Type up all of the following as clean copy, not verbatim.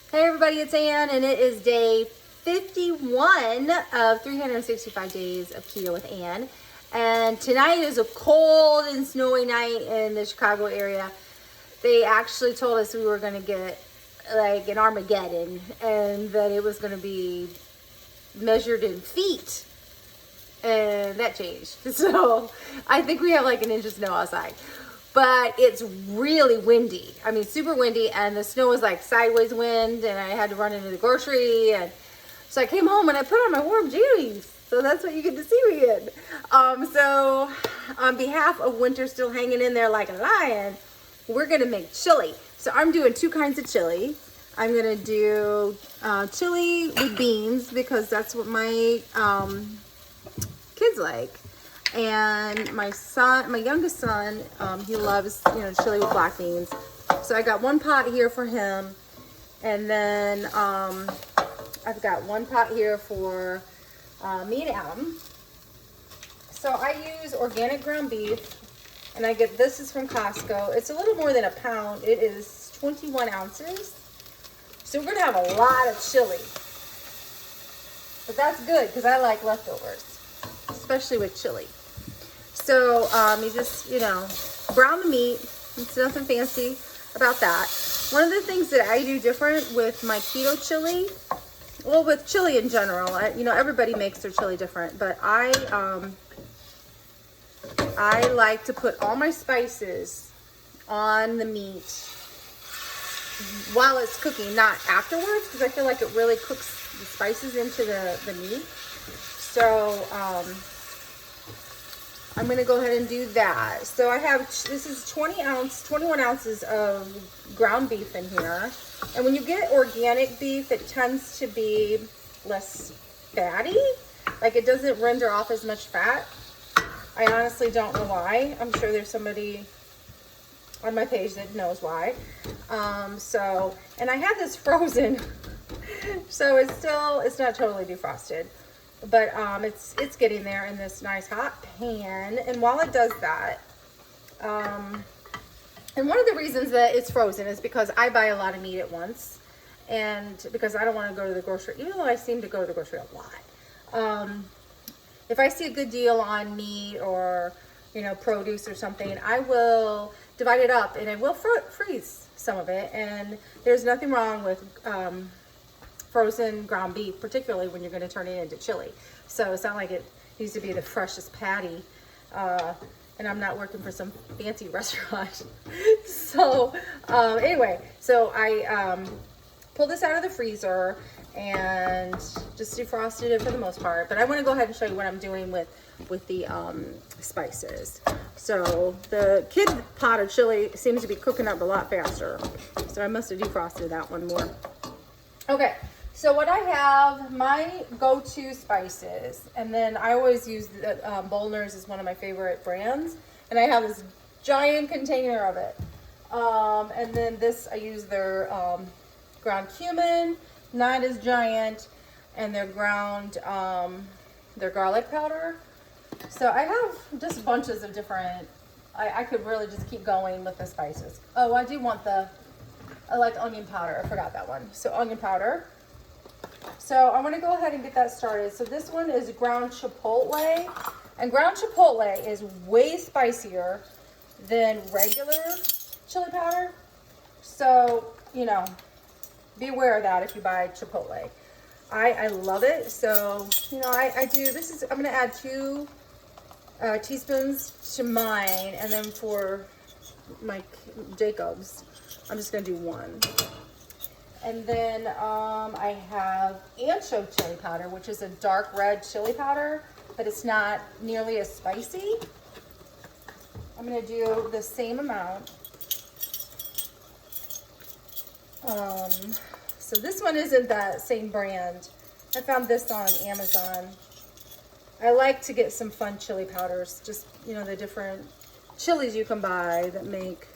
Hey everybody, it's Ann, and it is day 51 of 365 days of keto with Ann. And tonight is a cold and snowy night in the Chicago area. They actually told us we were going to get like an Armageddon, and that it was going to be measured in feet. And that changed. So I think we have like an inch of snow outside. But it's really windy. I mean, super windy, and the snow was like sideways wind, and I had to run into the grocery, and so I came home and I put on my warm jammies. So that's what you get to see me in. So on behalf of winter still hanging in there like a lion, we're gonna make chili. So I'm doing two kinds of chili. I'm gonna do chili with beans because that's what my kids like. And my youngest son, he loves, chili with black beans. So I got one pot here for him. And then I've got one pot here for me and Adam. So I use organic ground beef. And this is from Costco. It's a little more than a pound. It is 21 ounces. So we're going to have a lot of chili. But that's good because I like leftovers, especially with chili. So you just, brown the meat. It's nothing fancy about that. One of the things that I do different with my keto chili, well, with chili in general, everybody makes their chili different, but I like to put all my spices on the meat while it's cooking, not afterwards, because I feel like it really cooks the spices into the meat. So I'm going to go ahead and do that. So this is 21 ounces of ground beef in here. And when you get organic beef, it tends to be less fatty. Like it doesn't render off as much fat. I honestly don't know why. I'm sure there's somebody on my page that knows why. And I had this frozen, so it's not totally defrosted. But it's getting there in this nice hot pan. And while it does that, and one of the reasons that it's frozen is because I buy a lot of meat at once, and because I don't want to go to the grocery, even though I seem to go to the grocery a lot. If I see a good deal on meat or produce or something, I will divide it up and I will freeze some of it. And there's nothing wrong with frozen ground beef, particularly when you're going to turn it into chili. So it's not like it needs to be the freshest patty, and I'm not working for some fancy restaurant. So anyway, so I pulled this out of the freezer and just defrosted it for the most part, but I want to go ahead and show you what I'm doing with the spices. So the kid pot of chili seems to be cooking up a lot faster, so I must have defrosted that one more. Okay. So what I have, my go-to spices, and then I always use the Bolner's is one of my favorite brands, and I have this giant container of it. And then I use their ground cumin, not as giant, and their ground, their garlic powder. So I have just bunches of different, I could really just keep going with the spices. Oh, I do want I like onion powder, I forgot that one. So onion powder. So I'm going to go ahead and get that started. So this one is ground chipotle, and ground chipotle is way spicier than regular chili powder. So, be aware of that if you buy chipotle. I love it. So, I do, I'm going to add 2 teaspoons to mine, and then for my Jacob's, I'm just going to do 1. And then I have ancho chili powder, which is a dark red chili powder, but it's not nearly as spicy. I'm going to do the same amount. So this one isn't that same brand. I found this on Amazon. I like to get some fun chili powders, just, the different chilies you can buy that make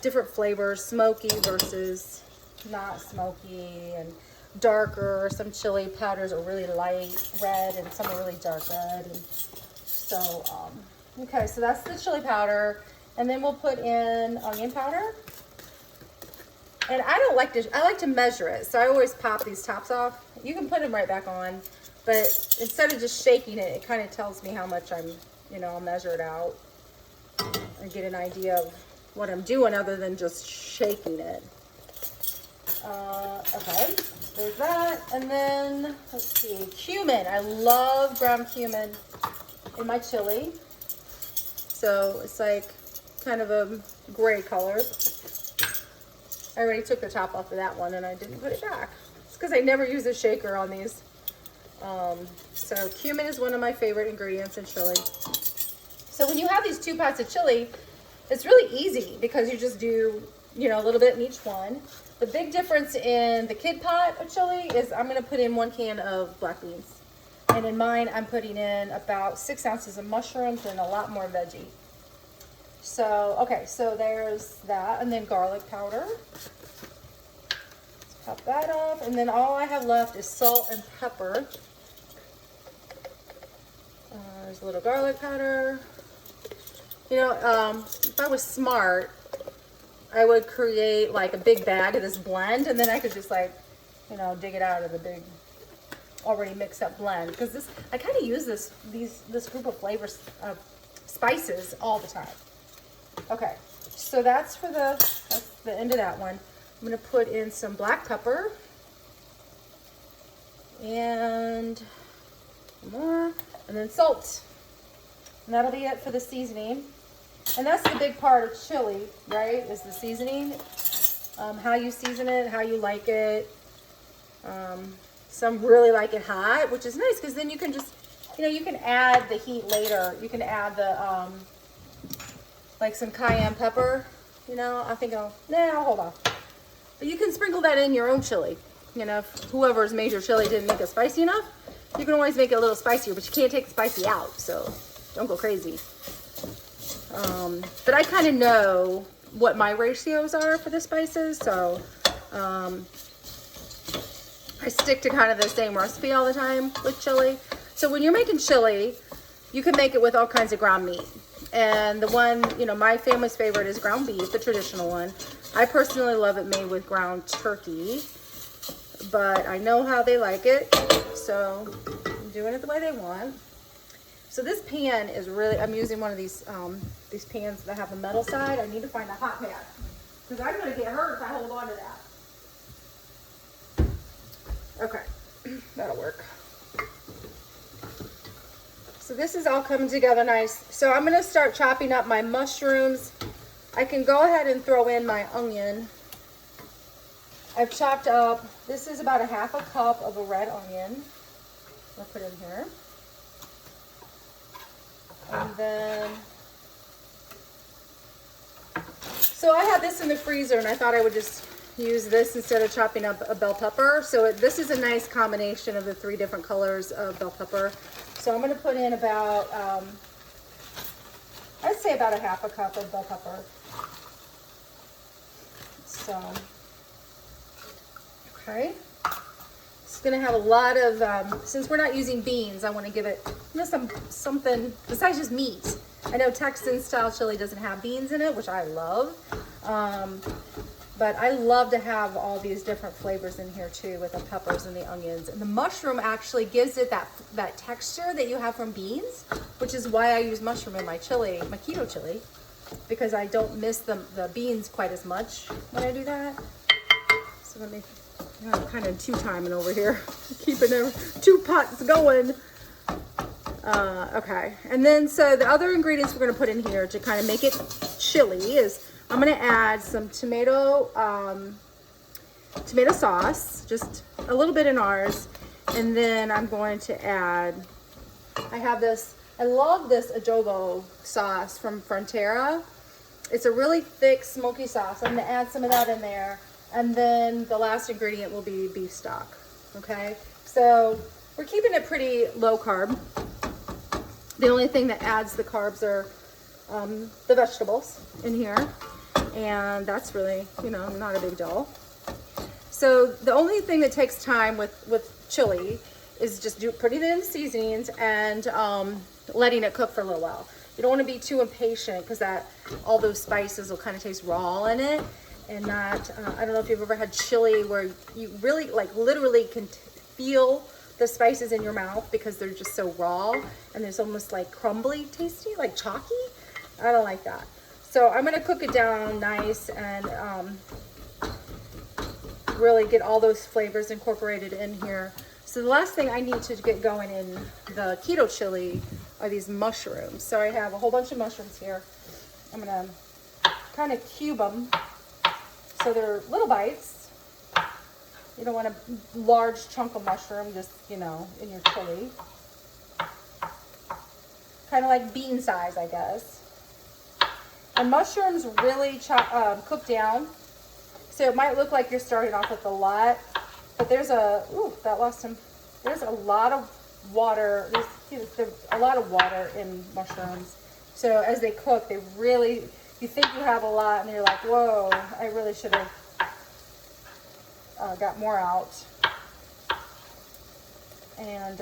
different flavors, smoky versus not smoky, and darker. Some chili powders are really light red and some are really dark red. And so, okay, so that's the chili powder. And then we'll put in onion powder. And I don't like to, I like to measure it. So I always pop these tops off. You can put them right back on, but instead of just shaking it, it kind of tells me how much I'm, you know, I'll measure it out and get an idea of what I'm doing other than just shaking it. Okay, there's that. And then, let's see, cumin. I love ground cumin in my chili. So it's like kind of a gray color. I already took the top off of that one and I didn't put it back. It's because I never use a shaker on these. So cumin is one of my favorite ingredients in chili. So when you have these 2 pots of chili, it's really easy because you just do, you know, a little bit in each one. The big difference in the kid pot of chili is I'm going to put in 1 can of black beans. And in mine, I'm putting in about 6 ounces of mushrooms and a lot more veggie. So, okay, so there's that. And then garlic powder. Let's pop that off. And then all I have left is salt and pepper. There's a little garlic powder. You know, if I was smart, I would create like a big bag of this blend, and then I could just like, you know, dig it out of the big already mixed up blend. Because this, I kind of use this group of flavors, spices all the time. Okay, so that's the end of that one. I'm gonna put in some black pepper and more, and then salt. And that'll be it for the seasoning. And that's the big part of chili, right? Is the seasoning. How you season it, how you like it. Some really like it hot, which is nice because then you can just, you know, you can add the heat later. You can add the, like some cayenne pepper, you know. I think I'll hold on. But you can sprinkle that in your own chili. You know, if whoever's made your chili didn't make it spicy enough, you can always make it a little spicier, but you can't take the spicy out, so don't go crazy. But I kind of know what my ratios are for the spices, so I stick to kind of the same recipe all the time with chili. So when you're making chili, you can make it with all kinds of ground meat. And the one, you know, my family's favorite is ground beef, the traditional one. I personally love it made with ground turkey, but I know how they like it, so I'm doing it the way they want. So this pan is really, I'm using one of these pans that have a metal side. I need to find a hot pan because I'm going to get hurt if I hold on to that. Okay, that'll work. So this is all coming together nice. So I'm going to start chopping up my mushrooms. I can go ahead and throw in my onion. I've chopped up, this is about 1/2 cup of a red onion. I'll put in here. And then, so I had this in the freezer and I thought I would just use this instead of chopping up a bell pepper. So this is a nice combination of the 3 different colors of bell pepper. So I'm going to put in about, I'd say about 1/2 cup of bell pepper. So, okay. It's going to have a lot of, since we're not using beans, I want to give it, you know, something besides just meat. I know Texan style chili doesn't have beans in it, which I love. But I love to have all these different flavors in here too, with the peppers and the onions. And the mushroom actually gives it that texture that you have from beans, which is why I use mushroom in my chili, my keto chili, because I don't miss the beans quite as much when I do that. So let me, I'm kind of 2-timing over here, keeping 2 pots going. Okay, and then so the other ingredients we're going to put in here to kind of make it chili is I'm going to add some tomato sauce, just a little bit in ours, and then I'm going to add, I have this, I love this adobo sauce from Frontera. It's a really thick smoky sauce. I'm going to add some of that in there, and then the last ingredient will be beef stock. Okay, so we're keeping it pretty low carb. The only thing that adds the carbs are the vegetables in here. And that's really, you know, not a big deal. So the only thing that takes time with chili is just putting it in the seasonings and letting it cook for a little while. You don't want to be too impatient because all those spices will kind of taste raw in it. and not, I don't know if you've ever had chili where you really, like, literally can feel the spices in your mouth because they're just so raw and there's almost like crumbly tasty, like chalky. I don't like that. So I'm gonna cook it down nice and really get all those flavors incorporated in here. So the last thing I need to get going in the keto chili are these mushrooms. So I have a whole bunch of mushrooms here. I'm gonna kind of cube them so they're little bites. You don't want a large chunk of mushroom just, you know, in your chili. Kind of like bean size, I guess. And mushrooms really cook down. So it might look like you're starting off with a lot, but there's a, ooh, that lost some, there's a lot of water. There's a lot of water in mushrooms. So as they cook, they really, you think you have a lot and you're like, whoa, I really should have got more out. And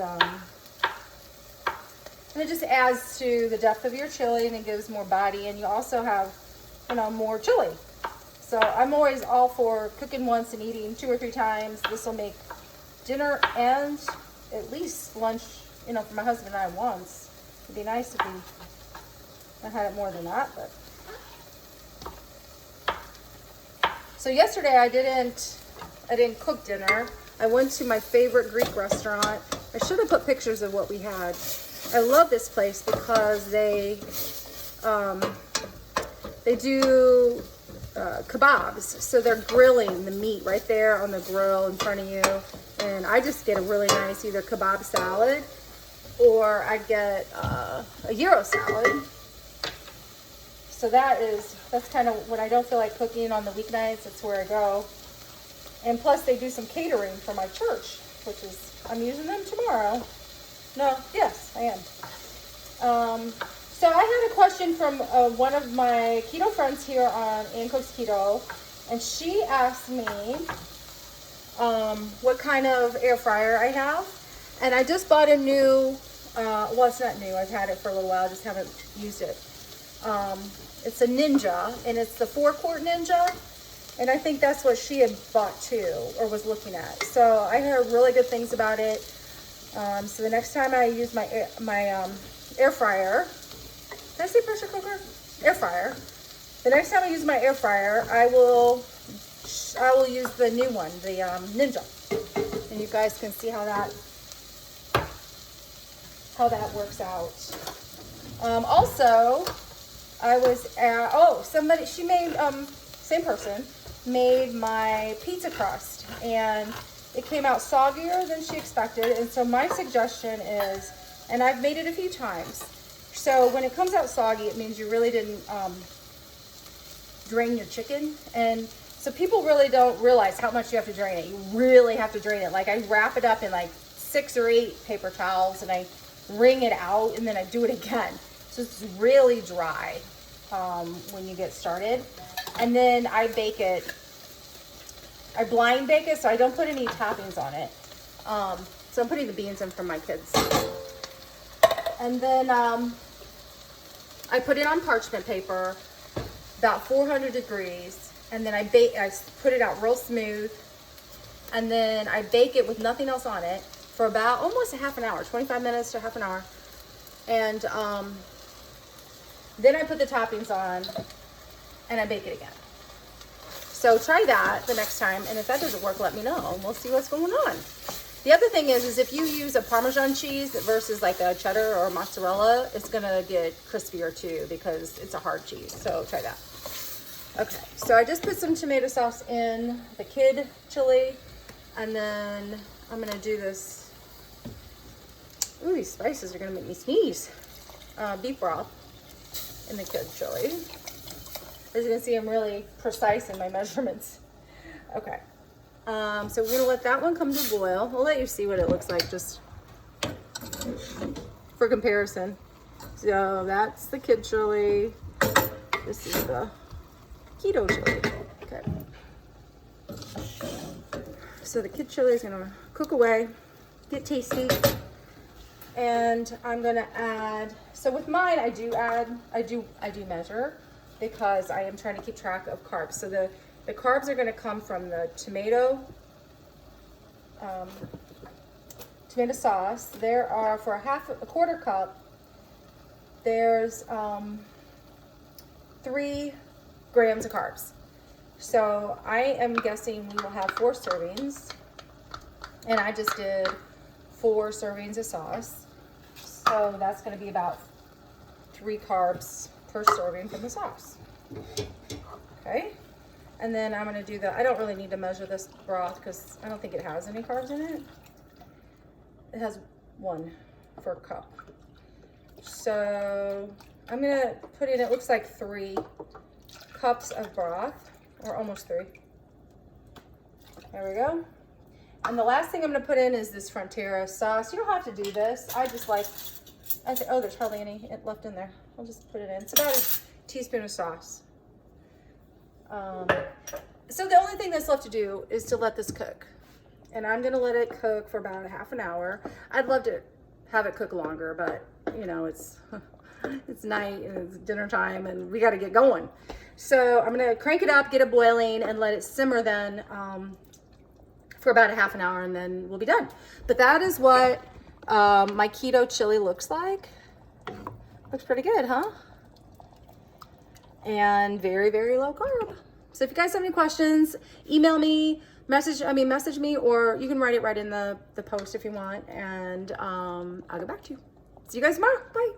it just adds to the depth of your chili and it gives more body, and you also have, you know, more chili. So I'm always all for cooking once and eating 2 or 3 times. This will make dinner and at least lunch, you know, for my husband and I once. It'd be nice if I had it more than that, but. So yesterday I didn't cook dinner. I went to my favorite Greek restaurant. I should have put pictures of what we had. I love this place because they do kebabs. So they're grilling the meat right there on the grill in front of you. And I just get a really nice either kebab salad or I get a gyro salad. So that's kind of when I don't feel like cooking on the weeknights, that's where I go. And plus they do some catering for my church, which is, I'm using them tomorrow. No, yes, I am. So I had a question from one of my keto friends here on Ann Cooks Keto, and she asked me what kind of air fryer I have. And I just bought a new, well, it's not new, I've had it for a little while, I just haven't used it. It's a Ninja, and it's the 4-quart Ninja. And I think that's what she had bought too, or was looking at. So I heard really good things about it. So the next time I use my air fryer, did I say pressure cooker? Air fryer. The next time I use my air fryer, I will use the new one, the Ninja, and you guys can see how that works out. Also, I was at, somebody, she made, same person, made my pizza crust, and it came out soggier than she expected. And so my suggestion is, and I've made it a few times, so when it comes out soggy, it means you really didn't drain your chicken. And so people really don't realize how much you have to drain it. You really have to drain it. Like I wrap it up in like 6 or 8 paper towels and I wring it out and then I do it again. So it's really dry when you get started. And then I bake it. I blind bake it, so I don't put any toppings on it. So I'm putting the beans in for my kids. And then I put it on parchment paper, about 400 degrees, and then I put it out real smooth, and then I bake it with nothing else on it for about almost a half an hour, 25 minutes to half an hour. And then I put the toppings on, and I bake it again. So try that the next time, and if that doesn't work, let me know. We'll see what's going on. The other thing is if you use a Parmesan cheese versus like a cheddar or mozzarella, it's gonna get crispier too because it's a hard cheese. So try that. Okay, so I just put some tomato sauce in the kid chili, and then I'm gonna do this. Ooh, these spices are gonna make me sneeze. Beef broth in the kid chili. As you can see, I'm really precise in my measurements. Okay, so we're gonna let that one come to boil. We'll let you see what it looks like just for comparison. So that's the kid chili. This is the keto chili. Okay. So the kid chili is gonna cook away, get tasty. And I'm gonna add, so with mine I do measure, because I am trying to keep track of carbs. So the The carbs are going to come from the tomato sauce. There are, for a quarter cup, there's 3 grams of carbs. So I am guessing we will have 4 servings, and I just did 4 servings of sauce. So that's going to be about 3 carbs per serving from the sauce. Okay. And then I'm going to do I don't really need to measure this broth because I don't think it has any carbs in it. It has 1 for a cup. So I'm going to put in, it looks like 3 cups of broth, or almost 3. There we go. And the last thing I'm going to put in is this Frontera sauce. You don't have to do this. I just like, oh, there's hardly any left in there. I'll just put it in. It's about a teaspoon of sauce. So the only thing that's left to do is to let this cook. And I'm going to let it cook for about a half an hour. I'd love to have it cook longer, but you know, it's night and it's dinner time and we got to get going. So I'm going to crank it up, get it boiling, and let it simmer then for about a half an hour, and then we'll be done. But that is what my keto chili looks like. Looks pretty good, huh? And very, very low carb. So if you guys have any questions, email me, message me, or you can write it right in the post if you want, and I'll get back to you. See you guys tomorrow. Bye.